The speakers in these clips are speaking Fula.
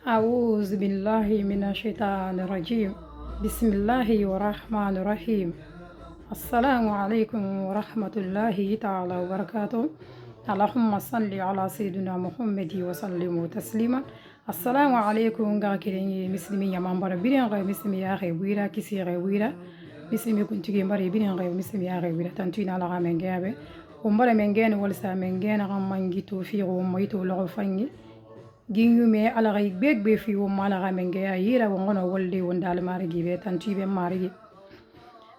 أعوذ بالله من الشيطان الرجيم بسم الله الرحمن الرحيم السلام عليكم ورحمة الله تعالى وبركاته اللهم صل على سيدنا محمد وسلم تسليما السلام عليكم غاكيني مسلمي يا مامبر بيرين غي مسلمي يا غي ويرا كيسي غي ويرا مسلمي كنتي مباري بيرين غي مسلمي يا غي ويرا تنتينا على غامن غابه ومبارا من غين ولسا من غين غامنغي توفيق وميتو لغو فاني gingume alagai begbe fi wo malaga menge ya yira wongono wolde wondal marigi be tantibe marigi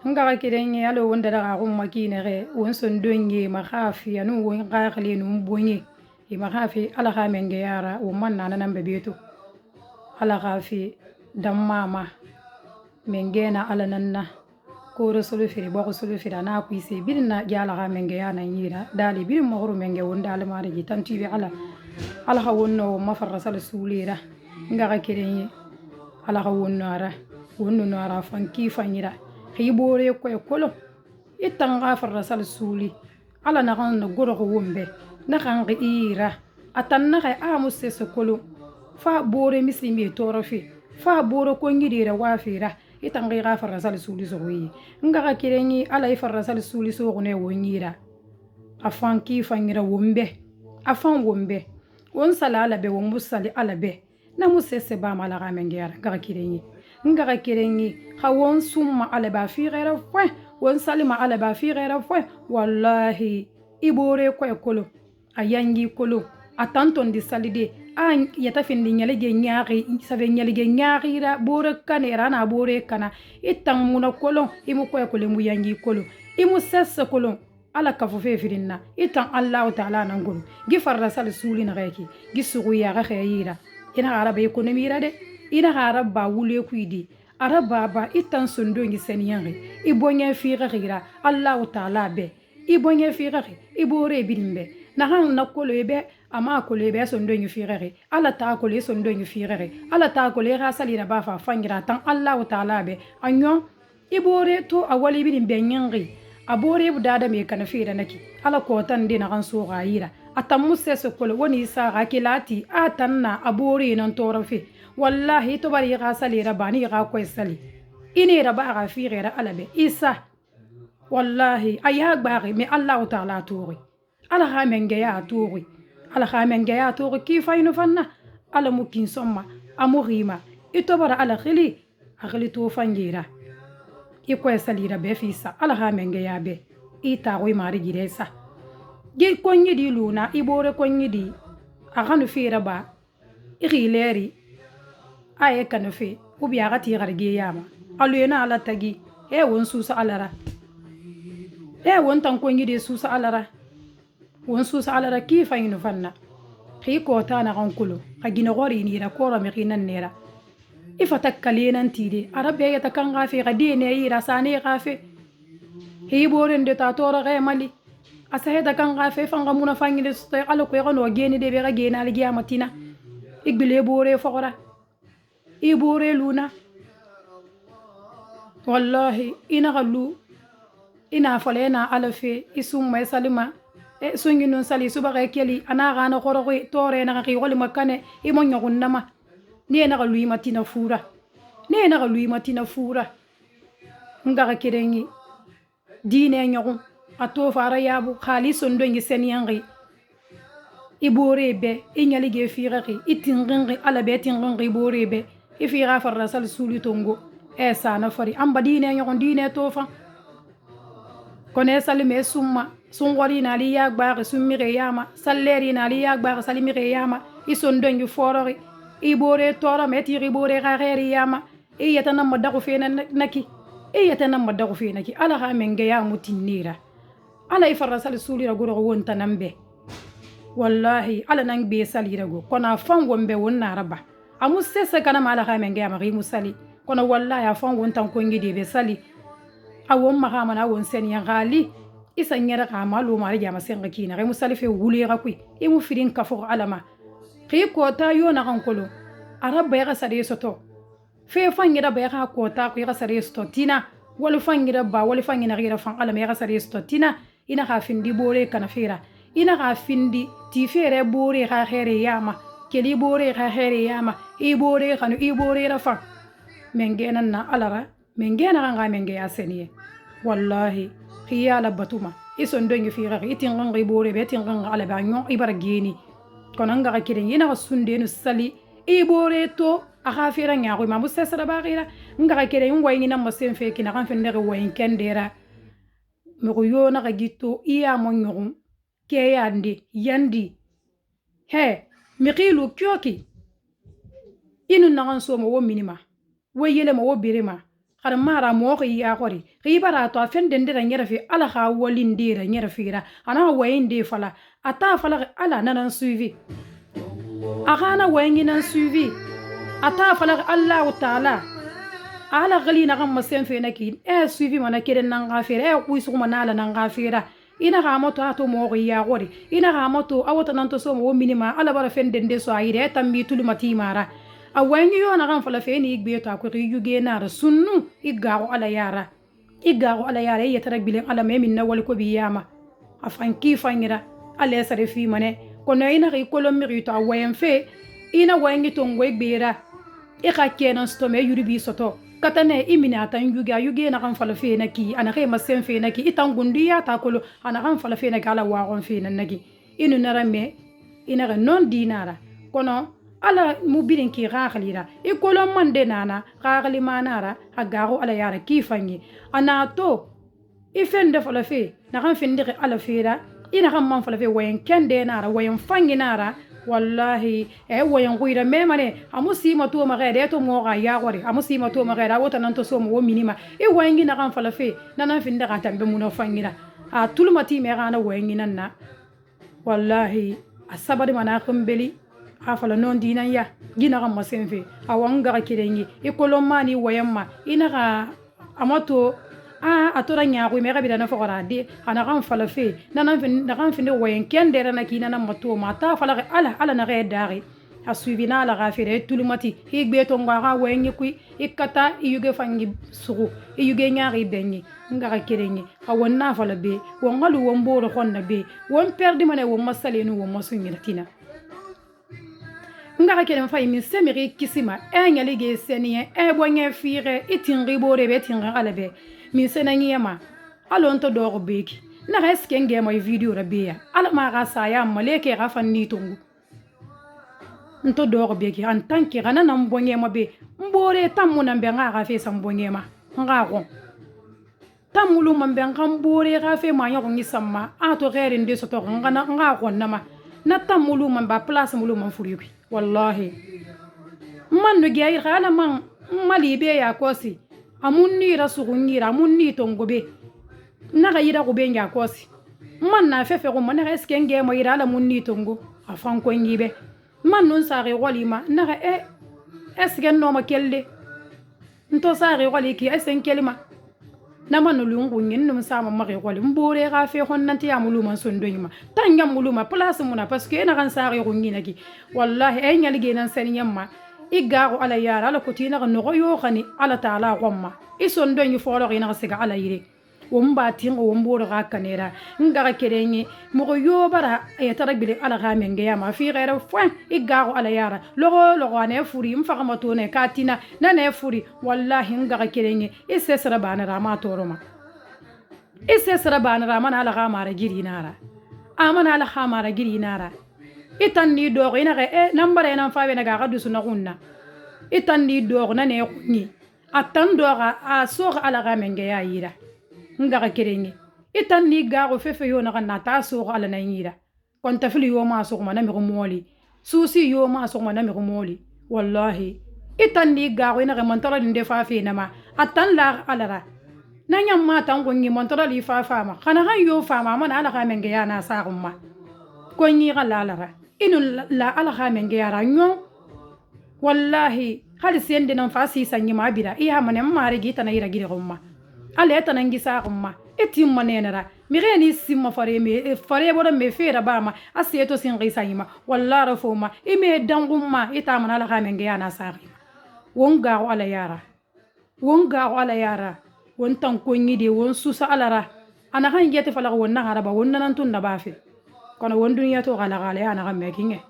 ngaga kirenye alo wonda daga gumma kinere won son donge ma khafi anu won qakhli num bonye e ma khafi alaga menge yara wo man nana nambe beto alaga fi dammama mengena alananna ko rasulu fi bo rasulu fi na ku ise birna jalaga menge yana yira dali bir mo menge wondal marigi tantibe ala wonno mafarrasal sulira ngaga kirenye ala wonno ara fanki fanyira hibore ko kolo itanga farrasal suli ala na kan goro wombe na kan ira atanna kay amusse so kolo fa bore mislimi torofi fa bore ko ngidira wafira itanga ga farrasal suli so wi ngaga kirenye ala farrasal suli so gone wonyira afanki fanyira wombe afan wombe won sala ala be won musali ala be na musese ba malaga mengera ngaga kirenyi won summa ala ba fi ghera fo won salima ala ba fi ghera fo wallahi ibore ko ekolo ayangi kolo atanton di salide an yata findi nyalege nyaari save nyalege nyaari bore kanera na bore kana itang muna kolo imu ko ekolo mu yangi kolo imu sesse kolo ala kafu fe firinna itan Allah ta'ala nan gulu gifarra sal suli na gaki gisugu ya ga khayira ina araba ekonomi rade ina araba wule kuidi araba ba itan sondo ngi seniyange ibonya fi gira Allah ta'ala be ibonya fi gira ibore bilimbe na han na kolo ebe ama kolo ebe sondo ngi fi gira ala ta kolo sondo ngi fi gira ala ta kolo ga salira ba fa fangira tan Allah ta'ala be anyo ibore to awali bilimbe nyangi abore budada me kana fira naki ala ko tan dina kan so gaira atamusse so kol woni sa ga kilati atanna abore nan torofi wallahi to bari ga salira bani ga ko sali ini raba ga fira alabe isa wallahi aya gbari me allah ta'ala tori ala ha menge ya tori ala ha menge ya tori kifainu fanna ala mukin somma amurima ito bara ala khili to fangira iko salira be fisa ala ha menge ya be ita wi mari giresa gi konyi di luna ibore konyi di aganu fira ba igileri aye kanu fi ubi agati garge yama aluyena ala tagi won susa alara won tan konyi di susa alara won susa alara kifa inu fanna ki ko tana kan kulo agina gori ni ra kora mi kinan nera ifatak kalinan tide arabe ya takan gafe gadine yira sane gafe hiboren de tatora ga mali asahe takan gafe fanga muna fangile sto ala ko yano geni de be ga gena ali giya matina igbile bore fokora ibore luna wallahi ina galu ina falena alafe isumma salima sungi non sali subaga keli ana ga na khoro tore na ga wali makane imonyo gunnama ne na lui matina fura ngaga kirengi dine nyogu ato fara yabu khalisun dongi senyangi ibore be inyali ge firari itingingi ala be tingingi ibore be ifira farra sal suli tongo sana fari amba dine nyogu dine tofa kone salime summa sungwari na li yagba sumire yama salleri na li yagba salimire yama ison dongi forori ibore tora meti ibore gageri yama yatana madagu fe naki yatana madagu fe naki ala ha menge ya mutinira ala ifarasal sulira goro wonta nambe wallahi ala nang be salira go kona fan wombe wonna raba amusse kana mala ha menge ya mari musali kona wallahi afan wonta ko ngidi be sali awon mahama na won sen ya gali isanyara ka malu mari jama sen kina re musali fe wulira kui imu firin kafo alama ko ta yo na kan kolo araba ya sare soto fe fangira ba ya ko ta ko ya sare soto tina wal fangira ba wal fangina gira fan ala ya sare soto tina ina ha findi bore kana fira ina ha findi ti fere bore ha khere yama keli bore ka khairi yama i bore khanu i bore rafa mengena na alara mengena nga menge ya seniye wallahi khiyala batuma ison dongi fi gari itingan ngi bore be tingan ala ba nyon ibara geni kono nga kiren yina ga sunde no sali i bore to aka fira nya ko mamu sesara ba gira nga kiren wayni na masen fe kina kan fende ga wayin kendera me ko yona ga gitto iya mo nyon ke yandi he mi qilu kyoki inu nagan so mo wo minima wo yele mo wo birima khar mara mo ko ya khori khibara to afen dendira nyera fi ala kha wolindira nyera fira ana wayinde fala ata fala ala nanan suivi agana wayngi nan suivi ata fala Allah taala ala gali na gam masen fe naki suivi mana keden nan gafira kuisu mana ala nan gafira ina ga moto ato mo ko ya khori ina ga moto awata nan to so mo minima ala bara fen dende so ayire tammi tulumati mara awanyi yo na kan fala fe ni igbe to akuri yuge na sunnu igago ala yara ya tarak bilen ala memin na wal ko biyama afan kifangira ala sare fi mane kono ina ri kolom mi to awen fe ina wangi to ngwe gbera e ka kenan sto me yuri bi soto katane imina tan yuge na kan fala fe na ki ana kai masen fe na ki itan gundiya ta kolo ana kan fala fe na gala wa gon fe na nagi inu narame ina ga non dinara kono ala mubirin ki gaghlira ikolon mande nana gagli manara hagago ala yara kifanyi anato ifende falafe na kan findire ala fira ina kan man falafe wayen kende nara wayen fangi nara wallahi wayen guira memane amusima to magade to mo ga yagori amusima to magade wota nan to so mo minima wayen na kan falafe nan findira tambe muno fangira a tulmati me gana wayen nan na wallahi asabari mana kumbeli afala non dinan ya gina kan masenfe awanga ka kirengi ikolomani wayamma ina ka amato atora nya ko me kabida na fokora de ana kan fala fe na kan finde wayen kendere na kina na mato mata fala ala na ga dare asubina la gafire tulumati higbe to ngara wayen ku ikata iyuge fangi sugu iyuge nyaari benyi nga ka kirengi awonna fala be wongalu womboro khonna be won perdi mane won masalenu won masunyira tina nga kelen fay min semiri kisima nyali ge seniye bonye fire itinri bore be tinra alabe min senangiye ma alon to do beki na reske nge mo video rabia ala ma ga saya maleke ga fanni tungu nto do beki an tanki gana nan bonye mo be mbore tamuna be nga ga fe sam bonye ma nga ko tamulu mambe ngam bore ga fe ma nyo ngi samma ato gere ndi so to nga ko nama na tamulu mamba place mulu man furibi wallahi man no gayir khala man malibe ya kosi amunni rasugungira amunni tongobe naga yira go benja kosi man na fefe go man eske nge mo yira la munni tongo afan ko ngibe man non sare walima naga eske no ma kelle nto sare wali ki esen kelima na man lungu ngin num sama mari wali mbore ga fe honnanti ya muluma sondoyima tanya muluma place muna parce que na kan sare go ngina ki wallahi nyali ge nan sen yamma igago ala yara ala kutina no go yo khani ala taala gomma isondo nyi folo ina siga ala yire womba tingo womboro ga kanera ngara kerenye mo yo bara e tarabile ala ga menge ya ma fi gere fo igago ala yara logo ane furi mfaka matone katina na ne furi wallahi ngara kerenye isesra bana rama toroma isesra bana rama ala ga mara giri nara amana ala ga mara giri nara itan ni do ina ga nambare nan fa be na ga dusu na gunna itan ni do na ne kunyi atan do ga a so ala ga menge ya yira ngaga kerenye itan ni gago fefe yo na kana ta so ala na yira kon tafili yo ma so ma na mi moli susi yo ma so ma na mi moli wallahi itan ni gago ina ga montara de fa fe na ma atan la alara na nyam ma tan ko ngi montara li fa ma kana han yo fa ma na ala ga menge ya na sa ma ko ni ga la alara inu la ala ga menge ya ra nyo wallahi hal sende nan fa si sanyi ma bira iya manem mare gita na ira gire gomma ale tanangi sa umma etim manenera mi reni simma fare bodo me fera bama aseto sin risayima walla rafoma ime dangumma ita manala khamenge yana sari wonga ala yara won tan ko nyide won susa alara ana kan yete fala wonna haraba wonna nan tun da bafe kono won duniya to gala yana ga mekinge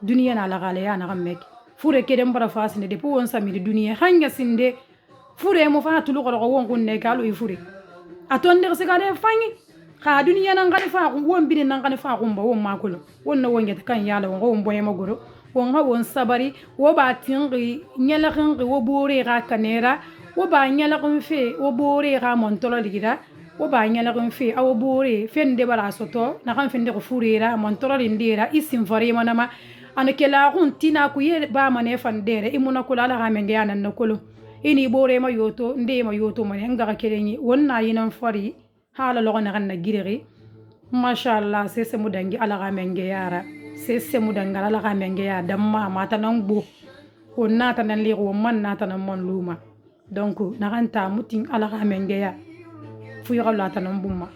duniya na lagale ya na gamek fure kedem bara fasine de po won samiri duniya hanya sinde fure mo fa tulu ko won kunne galo i fure aton de se gale fanyi ka duniya nan gane fa won binin nan gane fa gumba won makulo won na won yata kan yala won boye magoro won ha won sabari wo ba tingi nyala kangi wo bore ga kanera wo ba nyala kan fe wo bore ga montolo ligira wo ba nyala kan fe awo bore fende bara soto na kan fende ko furera montolo lindira isim fare manama ana kela hun tina ku ye ba mane fandere imuna kula la gamenge yana nakolo ini bore ma yoto nde ma yoto mane ngaka kelenyi wonna yinan fari hala logona kan na gireri mashallah sese mudangi ala gamenge yara sese mudanga ala gamenge ya damma mata nan bu wonna tanan li ko man na tanan mon luma donc na ranta mutin ala gamenge ya fu yo la tanan bumma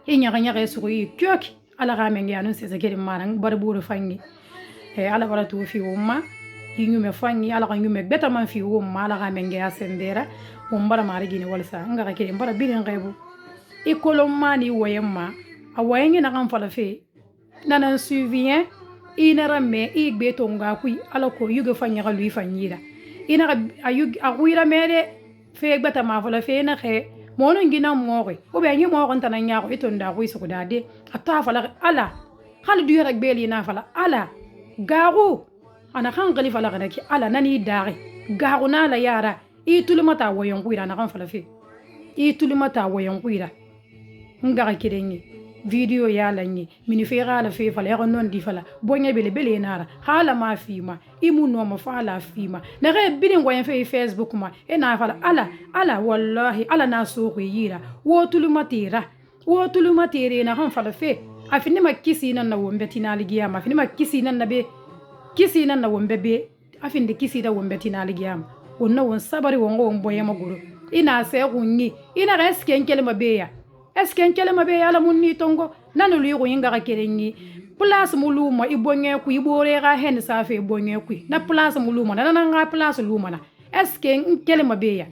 inya ganya resuri kyoki ala gamenge ya non sese kedi marang barburu fangi ala wala tu fi umma yinyume fangi ala yinyume beta man fi umma ala gamenge ya sendera umbara mari gini walsa ngaka kedi mbara birin gaibu ikolomani woyemma awayengi na kan fala fe nanan suivien inara me igbe tonga kui ala ko yugo fanya ga lui fanyira ina ayug aguira mere fe gbata ma fala fe na xe mono ngina moore o be ngi mo on tan nyaako itonda ko iso dade ata fala ala hal du yara beli na fala ala garu ana kan gali fala ga ki ala nani daare garu na la yara itulumata woyon kuira na kan fala fe itulumata woyon kuira ngara kirengi video ya lanyi mini fera la fe fala ya non di fala bonya bele nara hala ma fima imu no ma fala fima na re bidin goyen fe Facebook ma e na fala ala wallahi ala na so ko yira wo tulumatira na han fala fe afini ma kisi nan na wombe tinali giyama afini ma kisi nan na be kisi nan na wombe be afindi kisi da wombe tinali giyama wonna won sabari wongo boye maguro ina se kunni ina reske kelma beya eske kelma be yala munni tongo nanu li ko yinga ka kerengi place muluma ibonye ku ibore ga hen sa fe ibonye ku na place muluma na nga place luma na eske kelma be ya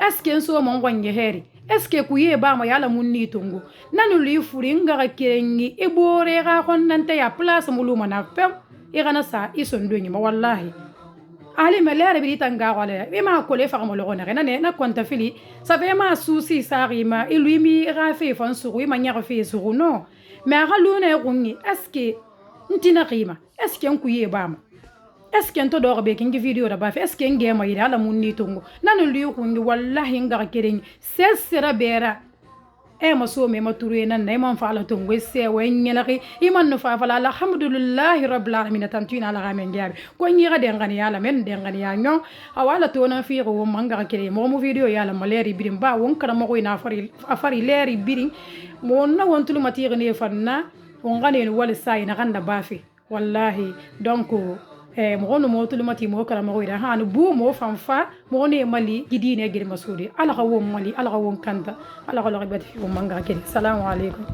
eske so mo ngonye heri eske ku ye ba ma yala munni tongo nanu li furi nga ka kerengi ibore ga honnante ya place muluma na pe igana sa isondo nyima wallahi ali melere bi tanga wala e ma ko le fa mo lo na ne na konta fili ça fait ma souci ça rima et lui mi rafe fon suru ma nya rafe suru no mais halu na kunni est-ce que ntina rima est-ce que nku ye bama est-ce que nto do be kingi video da ba fe est-ce que ngema ida ala munni tongo nanu li kunni wallahi ngara kereng sesera bera e ma so me ma turu nan nay man fa ala tongo se we nyelaki iman no fa fa alhamdulillah rabbil alamin tantina ala gamen gabe ko nyira de ngani yala men de ngani ya nyo awala to na fi ro manga kere mo video yala maleri birim ba won kara mo ko ina afari leri birim mo na won tulu matire ne fanna won ngane wal sai na ganda bafi wallahi donc mo no mo tulu mati mo kara mo ko ida hanu bu mo fanfa mo ne mali gidine gir masudi ala ga won mali ala ga won kanta ala ga lo bati mo manga kere assalamu alaikum